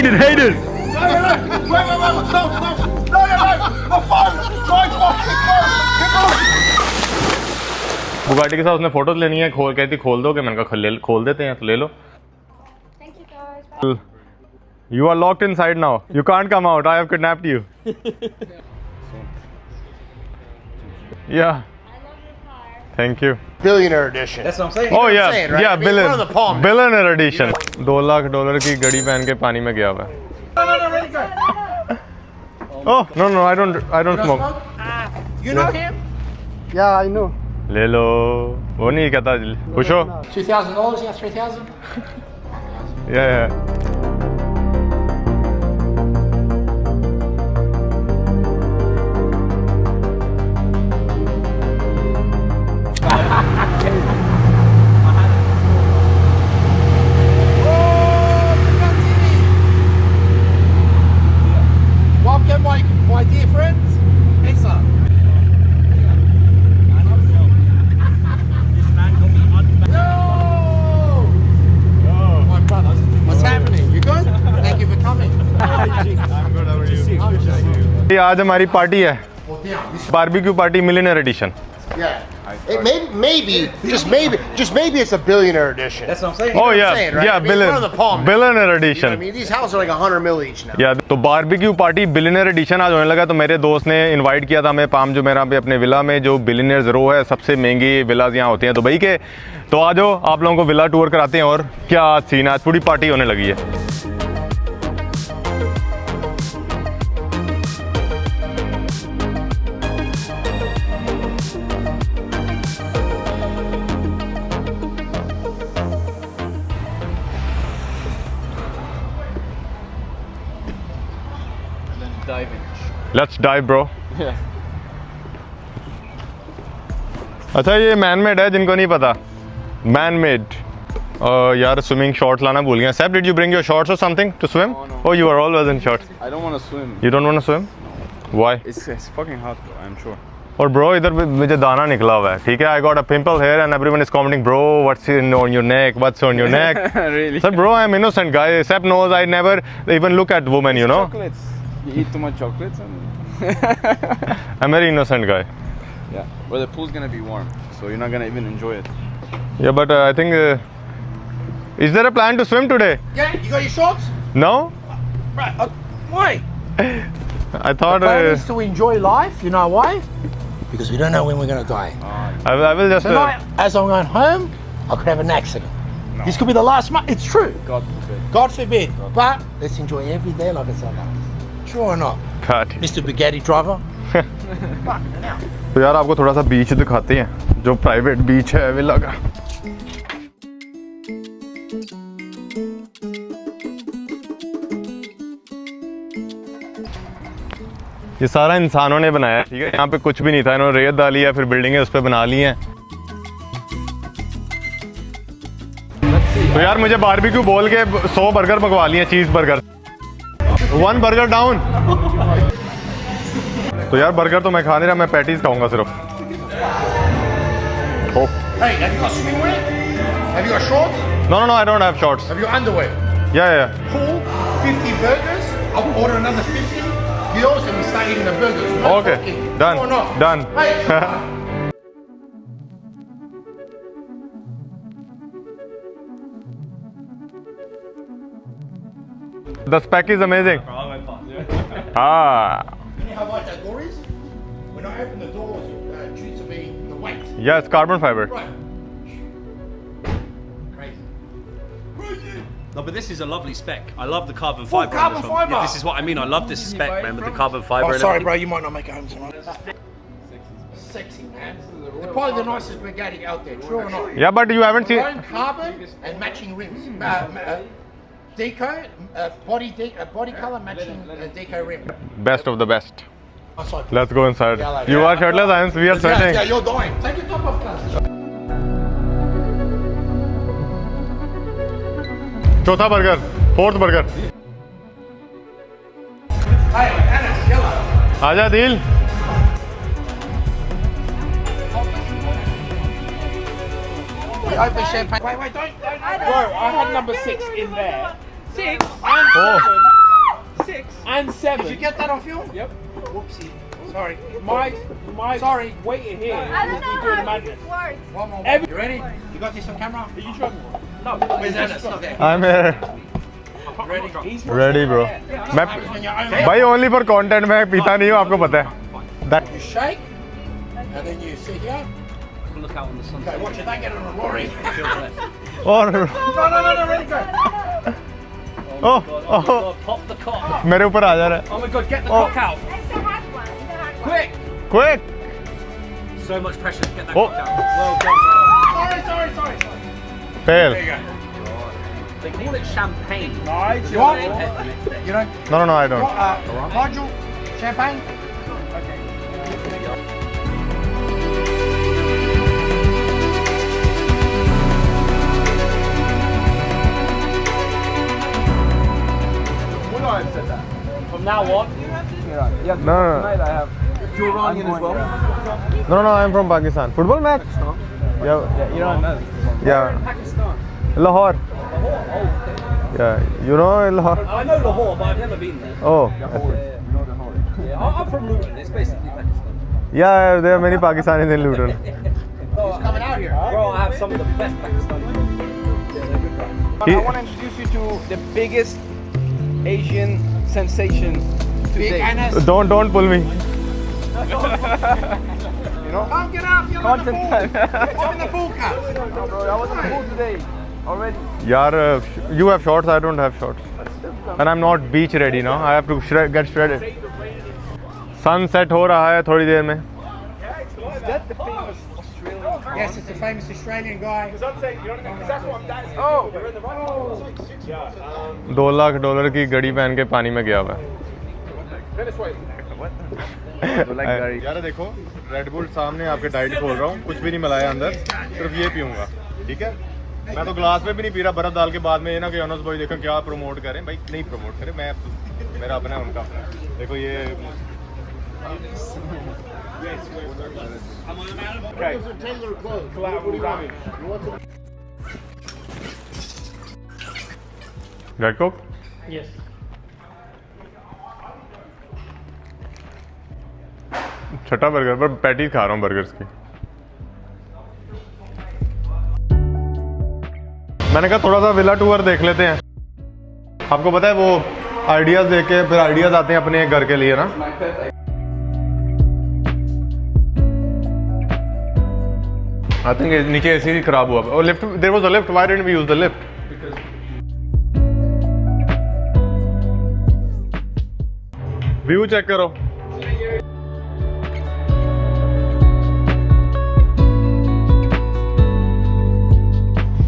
fucking haters. No, my phone! My fucking phone! Bugatti के साथ उसने फोटोज लेनी है, खोल कहती खोल दो, कि मैंने कहा खोल देते हैं, तो ले लो. Thank you guys. You are locked inside now. You can't come out. I have kidnapped you. Yeah. I love your car. Thank you. Billionaire edition. That's what I'm saying. Oh what I'm yeah, saying, right? yeah, I mean, one of the palm. billionaire edition. $2 lakh की घड़ी पहन के पानी में गया हुआ है. Oh no, I don't smoke. You know him? Yeah, I know. ले लो. वो नहीं कहता खुश हो. $2,000? Yeah, 3,000. Yeah. Welcome, my dear friends. Esa. My brother. What's happening? You good? Thank you for coming. ये आज हमारी पार्टी है. Well, damn. This, barbecue party millionaire edition. yeah. It just maybe it's a billionaire edition. That's what I'm saying. Oh what I'm yeah, saying, right? yeah, I mean, one of the palm. billionaire You know what I edition. mean, these houses are like 100 mil each now. या तो barbecue party billionaire addition आज होने लगा, तो मेरे दोस्त ने invite किया था हमें पाम जुमेरा पे अपने विला में, जो बिलियनर्स रो है, सबसे महंगी विलाज यहाँ होती हैं दुबई के. तो आ जाओ, आप लोगों को विला टूर कराते हैं. और क्या सीन है, आज पूरी पार्टी होने लगी है. Let's dive, bro. अच्छा, ये मैन मेड है, जिनको नहीं पता. Man made. यार स्विमिंग शॉर्ट्स लाना भूल गया. Seb, did you bring your shorts or something to swim? No. Oh, you are always in shorts. I don't want to swim. You don't want to swim? Why? It's fucking hot, bro, I'm sure. और bro, इधर मुझे दाना निकला हुआ है, ठीक है. I got a pimple here and everyone is commenting, bro, what's on your neck? What's on your neck? Really? Sir, bro, I'm innocent guy. Seb knows I never even look at women, you know. Chocolates. You eat too much chocolates and... I'm very innocent guy. Yeah. Well, the pool's gonna be warm, so you're not gonna even enjoy it. Yeah, but I think... is there a plan to swim today? Yeah, you got your shorts? No? Right. Why? I thought... The plan is to enjoy life. You know why? Because we don't know when we're going to die. I will just... Tonight, as I'm going home, I could have an accident. No. This could be the last month. It's true. God forbid. God forbid. But let's enjoy every day like it's our last. True or not? cut. Mr. Bugatti driver. तो यार आपको थोड़ा सा बीच दिखाते हैं, जो private beach है villa का. ये सारा इंसानों ने बनाया है, ठीक है. यहाँ पे कुछ भी नहीं था, इन्होंने रेत डाली है, फिर बिल्डिंगें उस पर बना ली हैं. तो यार मुझे बारबेक्यू बोल के 100 बर्गर मंगवा लिए, चीज़ बर्गर. 1 burger down. तो यार बर्गर तो मैं खा नहीं रहा, मैं पैटीज खाऊंगा सिर्फ. Hey, have you got swimwear? Have you got shorts? No, I don't have shorts. Have you got underwear? Yeah. Cool. 50 burgers. I'll order another 50 girls and we start eating the burgers. No Okay, talking. done. True or not? Done. Hey, The spec is amazing. Ah. you know how light that door is? When I open the doors, due to being the weight. Yeah, it's carbon fiber. Right. Crazy. No, but this is a lovely spec. I love the carbon fiber. carbon on this one. fiber. Yeah, this is what I mean. I love this spec, man, with the carbon fiber. Oh, and sorry, everything. bro. You might not make it home tonight. Sexy, man. They're probably the nicest Bugatti out there. True or not? Yeah, but you haven't seen. Chrome carbon and matching rims. Deco, body color matching deco rim. Best of the best. Oh, sorry. Let's go inside. Yeah, like- You are shirtless, and we are Yeah, sweating. you're dying. Take your top off, cuz. चौथा burger, 4th burger. Hey, Anas, yellow. आजा दिल. We open champagne. Wait, don't. Bro, I had number 6 in there. 6? Oh. and 7. Did you get that on film? Yep. Whoopsie. Sorry. My Sorry. waiting here. I don't know doing how madness. this works. One more. Every- You ready? You got this on camera? Are you trying? No. Where's Ennis? Okay. I'm here. Ready? He's Ready, bro. मैं On your own. भाई only for content मैं पीता नहीं हूँ आपको पता है. That You shake, and then you sit here. Look out on the sunset. Okay, watch it. Don't get on a lorry. और No, ready, go. oh Oh, oh pop the cock. मेरे ऊपर आ जा रहा है. Oh my god, get the Oh. cock out. I still had one. I still had one. Quick. Quick. So much pressure to get that Oh. cock out. Well done, Sorry. Fail. There you go. bro. They call it champagne. Right. You want? You don't. No, I don't. Nigel, champagne. From now on, No. You're Iranian as well. No, I'm from Pakistan. Football match? Yeah. Iran. Yeah. Pakistan. Lahore. Yeah. You know Lahore? I know Lahore, but I've never been there. Oh. Yeah, I'm from Luton. It's basically Pakistan. Yeah, there are many Pakistanis in Luton. He's coming out here. Bro, I have some of the best Pakistanis. Yeah, they're good guys. He- I want to introduce you to the biggest Asian sensation Big today. Ennis. Don't pull me. You know? Come get up. You're on the Content ball. time. I'm in the ball cut. No, bro, I was in the pool today already. Yaar, you have shorts, I don't have shorts. And I'm not beach ready now. I have to get shredded. Sunset हो रहा है थोड़ी देर में. Is that the famous Australian? Yes, it's a famous Australian guy. Oh! $2 lakh की घड़ी पहन के पानी में गया हुआ है. यार देखो, रेड बुल सामने आपके डाइट खोल रहा हूँ, कुछ भी नहीं मिलाया अंदर, सिर्फ ये पीऊंगा, ठीक है? मैं तो ग्लास में भी नहीं पी रहा, बर्फ डाल के बाद में ये ना कि अनस भाई देखो क्या प्रमोट करें, भाई नहीं प्रमोट करें, मैं मेरा अपना है उनका अपना है. देखो ये रेड कोक. Yes. छठा बर्गर पर पैटीज खा रहा हूँ बर्गर्स की. मैंने कहा थोड़ा सा विला टूर देख लेते हैं. आपको पता है वो आइडियाज देख के फिर आइडियाज आते हैं अपने घर के लिए ना. आई थिंक नीचे एसी ही खराब हुआ और lift there was a lift. Why didn't we use the lift? View check करो.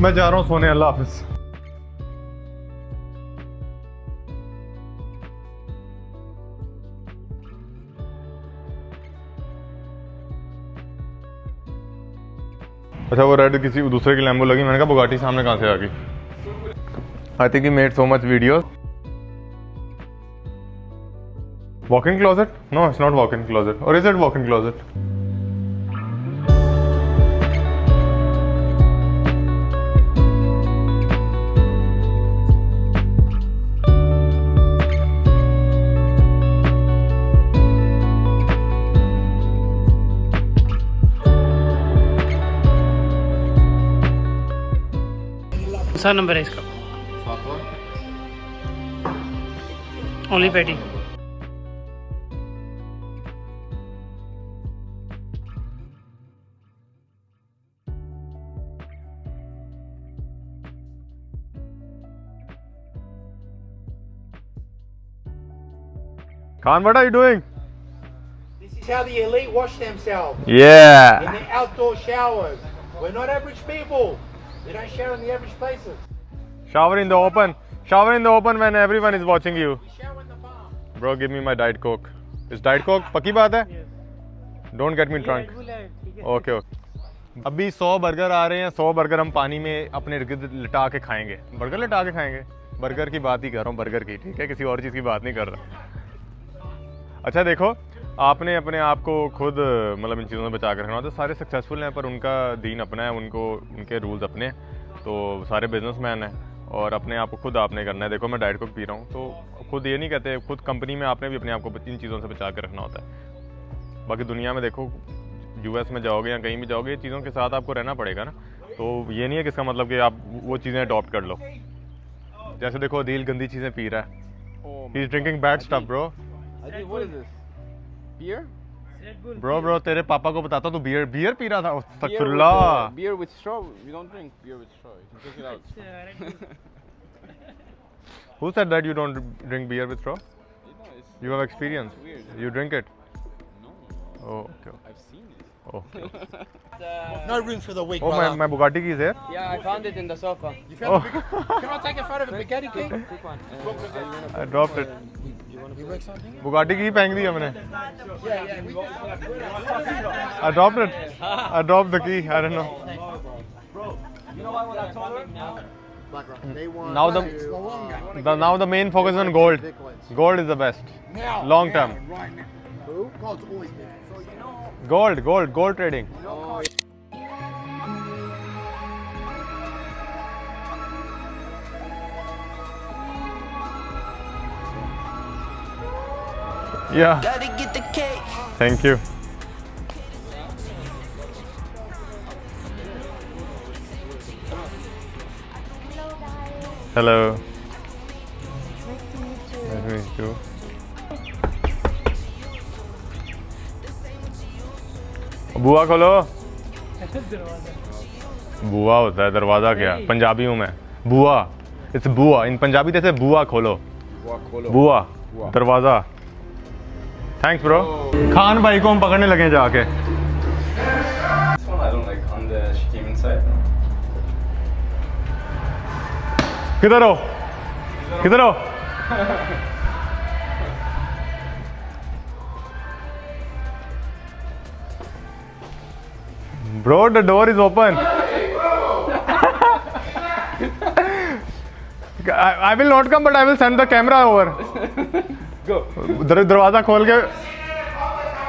मैं जा रहा हूँ सोने. अल्लाह हाफिज. अच्छा वो रेड किसी दूसरे की लैम्बो लगी. मैंने कहा बुगाटी सामने कहाँ से आ गई. I think he made so much video. Walk-in closet? No, it's not walk-in closet. Or is it walk-in closet? सा नंबर है इसका. Only patty. Khan, what are you doing? This is how the elite wash themselves Yeah. in the outdoor showers. We're not average people. We don't shower in the average places. Shower in the open. Shower in the open when everyone is watching you. We shower in the farm. Bro, give me my Diet Coke. Is Diet Coke पक्की बात है? Don't get me drunk. Okay, okay. अभी 100 burger आ रहे हैं. 100 burger हम पानी में अपने इर्द लिटा के खाएंगे. बर्गर लिटा के खाएंगे. बर्गर की बात ही कर रहा हूँ, बर्गर की, ठीक है? किसी और चीज़ की बात नहीं कर रहा. अच्छा देखो, आपने अपने आप को खुद मतलब इन चीज़ों से बचा कर रखना. तो सारे सक्सेसफुल हैं पर उनका दीन अपना है, उनको उनके रूल्स अपने हैं. तो सारे बिजनेसमैन हैं और अपने आप को खुद आपने करना है। देखो मैं डाइट कोक पी रहा हूँ तो खुद ये नहीं कहते, खुद कंपनी में आपने भी अपने आप को इन चीज़ों से बचा के रखना होता है। बाकी दुनिया में देखो, यूएस में जाओगे या कहीं भी जाओगे, चीज़ों के साथ आपको रहना पड़ेगा ना। तो ये नहीं है कि इसका मतलब कि आप वो चीज़ें अडॉप्ट कर लो। जैसे देखो अदील गंदी चीज़ें पी रहा है, he is drinking bad stuff bro. What is this? Beer? Bro तेरे पापा को बताता, तू बियर पी रहा था। Beer अस्तगफिरुल्लाह। beer with straw. We don't drink beer with straw. You can take it out. Who said that you don't drink beer with straw? You know, it's You have experience. weird. You drink it. No, Oh, okay. I've seen it. Okay. No room for the weak, Oh, brother. my Bugatti key is here. Yeah, I found it in the sofa. You found the big- Can I take a photo of the Bugatti key? Quick one. I dropped it. You work something? Bugatti की फेंक दी हमने। Yeah, yeah. We got I dropped it. I dropped the key. I don't know. Now now the main focus is on gold. Gold is the best. now. Long term. Right now. God's always been. Gold trading. Yeah. Gotta get the cake. Thank you. Hello. Nice to meet you. बुआ खोलो। बुआ होता है, दरवाजा क्या? पंजाबी हूँ मैं। बुआ, इट्स बुआ। इन पंजाबी जैसे बुआ खोलो। बुआ, दरवाजा। Thanks bro. खान भाई को हम पकड़ने लगे हैं जाके। This one I don't like on the she came inside. किधर हो? किधर हो? Bro, the door is open. I will not come, but I will send the camera over. Go. दरवाजा खोल के।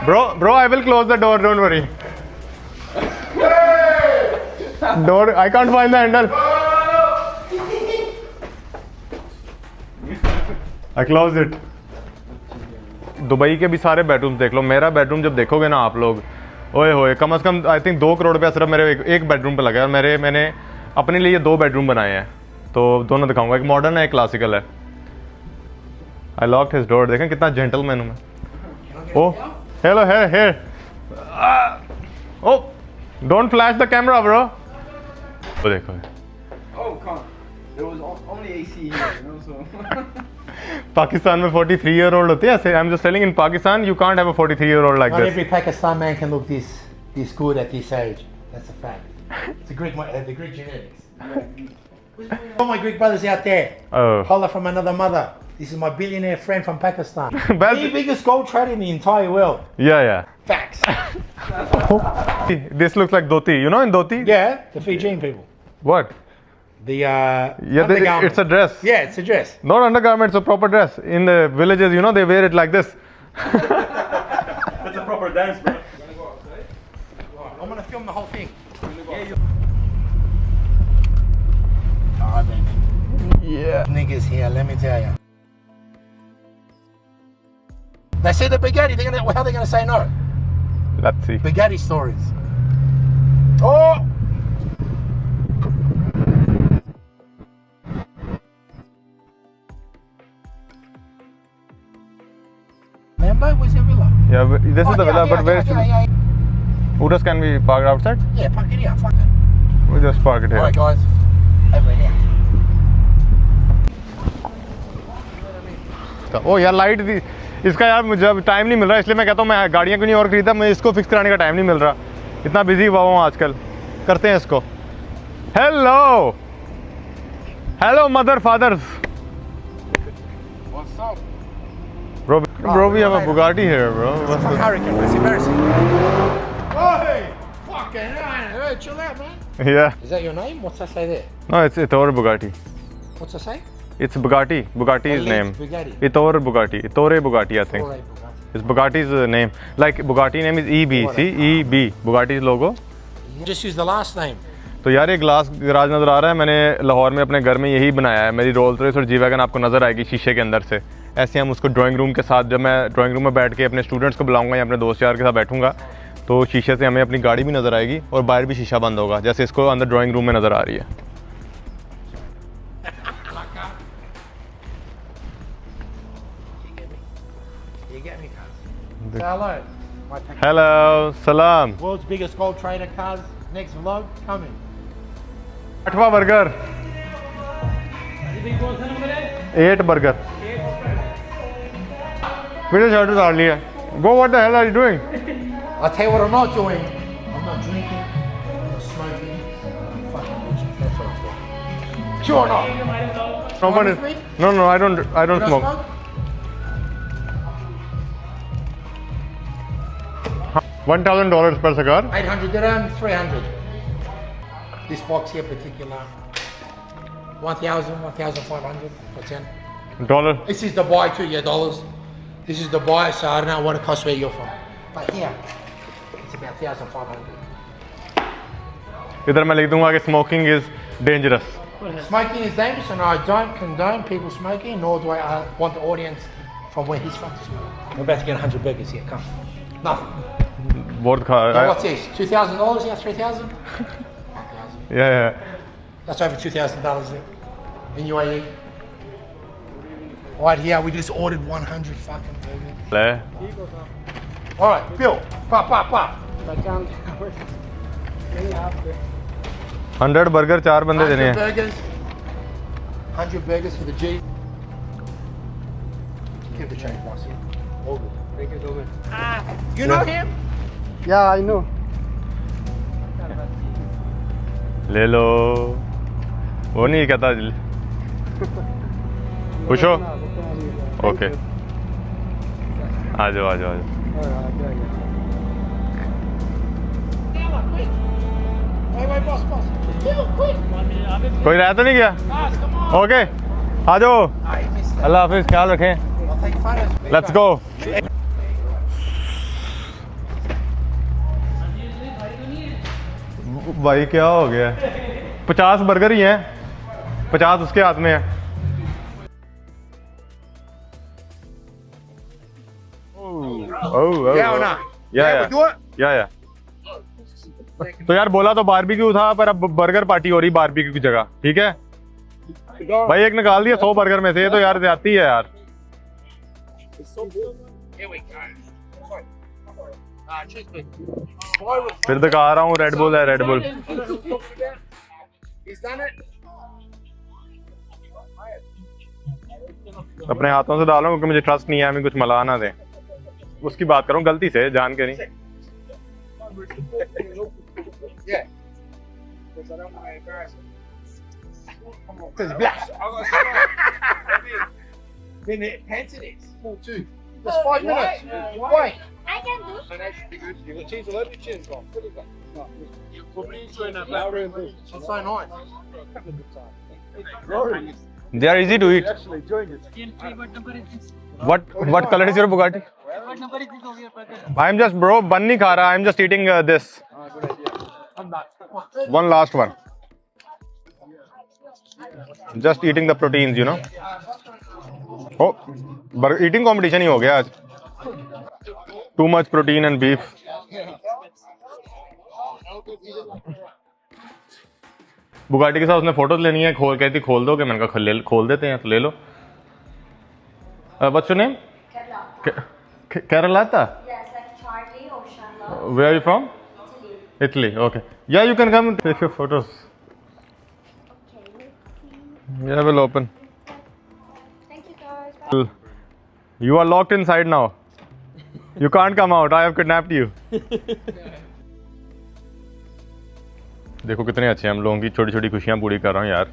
Bro, I will close the door. Don't worry. Door, I can't find the handle. I closed it. Dubai के भी सारे bedroom देख लो। मेरा bedroom जब देखोगे ना आप लोग, ओए होए, कम से कम आई थिंक 2 करोड़ रुपया सिर्फ मेरे एक बेडरूम पे लगा है। और मैंने अपने लिए 2 बेडरूम बनाए हैं, तो दोनों दिखाऊंगा। एक मॉडर्न है, एक क्लासिकल है। I locked his door. देखें कितना जेंटलमैन हूँ मैं। Oh hello hair oh don't flash the camera bro. वो देखो Oh, come on. There was only AC here, you know, so. Pakistan में 43-year-old होते हैं ऐसे। I am just telling, in Pakistan you can't have a 43-year-old like Not this. every Pakistan man can look this good at this age. That's a fact. It's the Greek genetics. All my Greek brothers out there, Oh. holler from another mother. This is my billionaire friend from Pakistan. Well- The biggest gold trader in the entire world. Yeah. Facts. This looks like dhoti. You know in dhoti? Yeah, the Fijian people. What? The Yeah, undergarment. it's a dress. Yeah, it's a dress. Not undergarment, it's a proper dress. In the villages, you know, they wear it like this. That's a proper dance, bro. I'm gonna film the whole thing. Yeah. Niggas here, let me tell you. They see the Bugatti, how are they gonna say no? Let's see. Bugatti stories. Oh! Lambo, where's your villa? Yeah, but this is the villa, but where yeah. Uras can we park outside? Yeah, fuck it out, fuck it. We'll just park it here. Alright guys, over here. ओ यार light दी इसका यार मुझे अब time नहीं मिल रहा, इसलिए मैं कहता हूँ मैं गाड़ियाँ क्यों नहीं और खरीदा। मैं इसको फिक्स कराने का टाइम नहीं मिल रहा, इतना बिजी हुआ हूँ आजकल। करते हैं इसको। Hello hello mother fathers. What's up? Bro, we have a Bugatti here, bro. What's Fuck this? Hurricane, it's embarrassing. Hey! Fucking hell, hey, chill out, man. Yeah. Is that your name? What's that say there? No, it's Ettore Bugatti. What's that say? It's Bugatti. Bugatti's Elite name. Bugatti. Ettore Bugatti. Ettore Bugatti, I think. Or a Bugatti. It's Bugatti's name. Like Bugatti name is EB. See, EB. Bugatti's logo. Just use the last name. तो यार ये glass garage नज़र आ रहा है, मैंने लाहौर में अपने घर में यही बनाया है। मेरी रोल्स रॉयस और जी वैगन आपको नज़र आएगी शीशे के अंदर से। ऐसे हम उसको ड्राइंग रूम के साथ, जब मैं ड्राइंग रूम में बैठ के अपने स्टूडेंट्स को बुलाऊंगा या अपने दोस्त यार के साथ बैठूंगा तो शीशे से हमें अपनी गाड़ी भी नज़र आएगी और बाहर भी शीशा बंद होगा, जैसे इसको अंदर ड्राइंग रूम में नज़र आ रही है। You get me, cuz? Say hello. My tech- hello सलाम। World's biggest gold trader, cuz. Next vlog coming. 8वां बर्गर, 8 बर्गर। मेरे शर्ट उतार लिया। Go, what the hell are you doing? I'll tell you what I'm not doing. I'm not drinking. I'm not smoking. I'm fucking bitching. That's what I'm doing. Sure or not? No, but with me? no, I don't You don't smoke. smoke? $1,000 per cigar. 800 dirham, 300. This box here particular, 1,000, 1,500 for 10. Dollar. This is Dubai too, yeah, dollars. This is Dubai, so I don't know what it costs where you're from. But here, it's about 1,500. इधर मैं लिख दूंगा कि smoking is dangerous. Smoking is dangerous, and I don't condone people smoking, nor do I want the audience from where he's from to smoke. We're about to get 100 burgers here, come. Nothing. बहुत खा। Now what's this? $2,000? Yeah, 3,000? 1,000. Yeah. That's over $2,000 there. In UAE. Right here, we just ordered 100 fucking burgers. ले। Alright, Bill, pop. 100 burger 4 बंदे देने 100 हैं। burgers. 100 burgers for the G. Give the change boss here. All good. You know him? Yeah, I know. ले लो। वो नहीं कहता। खुश हो? ओके। आ जाओ। Wait, boss. Bill, quick. कोई रह तो नहीं गया? ओके, आ जाओ। Hey, missed that. अल्लाह हाफिज़, ख्याल रखें। I'll take photos. Let's go. भाई क्या हो गया? 50 बर्गर ही हैं, 50 उसके हाथ में है। ओह Yeah or not? या we do it? या तो यार बोला तो बारबेक्यू था, पर अब बर्गर पार्टी हो रही बारबेक्यू की जगह, ठीक है भाई? एक निकाल दिया 100 बर्गर में से, ये तो यार ज्यादती है यार। Here we go. Cheers, mate. फिर दिखा रहा हूँ, रेड बुल है, red bull. He's done it. अपने हाथों से डालो क्योंकि मुझे ट्रस्ट नहीं है, हमें कुछ मला ना दे। उसकी बात करूँ गलती से, जान के नहीं। Yeah. Because black. Then it pants it is. Small too. Just 5 minutes. Wait. I can do. You got cheese all over your chin, Bob. What is that? You're probably enjoying that black room. It's so nice. They are easy to eat. What color is your Bugatti? What number is this over your burger? I'm just bro, bun नहीं खा रहा. I'm just eating this. One last one. Just eating the proteins, you know. Oh, eating competition ही हो गया आज. Too much protein and beef. Bugatti के साथ उसने photos लेनी है, कहती खोल दो, कि मैंने कहा खोल देते हैं, तो ले लो. What's your name? Kerala. Yes, like Charlie Ocean. Where are you from? Italy. Okay. Yeah, you can come and take your photos. Okay. Yeah, we'll open. Thank you guys. Bye. You are locked inside now. You can't come out. I have kidnapped you. देखो कितने अच्छे हम लोगों की छोटी छोटी खुशियां पूरी कर रहा हूँ यार.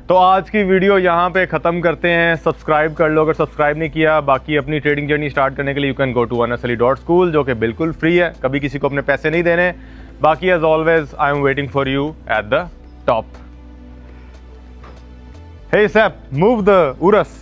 तो आज की वीडियो यहाँ पे ख़त्म करते हैं. सब्सक्राइब कर लो अगर सब्सक्राइब नहीं किया. बाकी अपनी ट्रेडिंग जर्नी स्टार्ट करने के लिए you can go to anasali.school, जो कि बिल्कुल फ्री है, कभी किसी को अपने पैसे नहीं देने. बाकी as always I am waiting for you at the top. Hey Sep, move the Urus.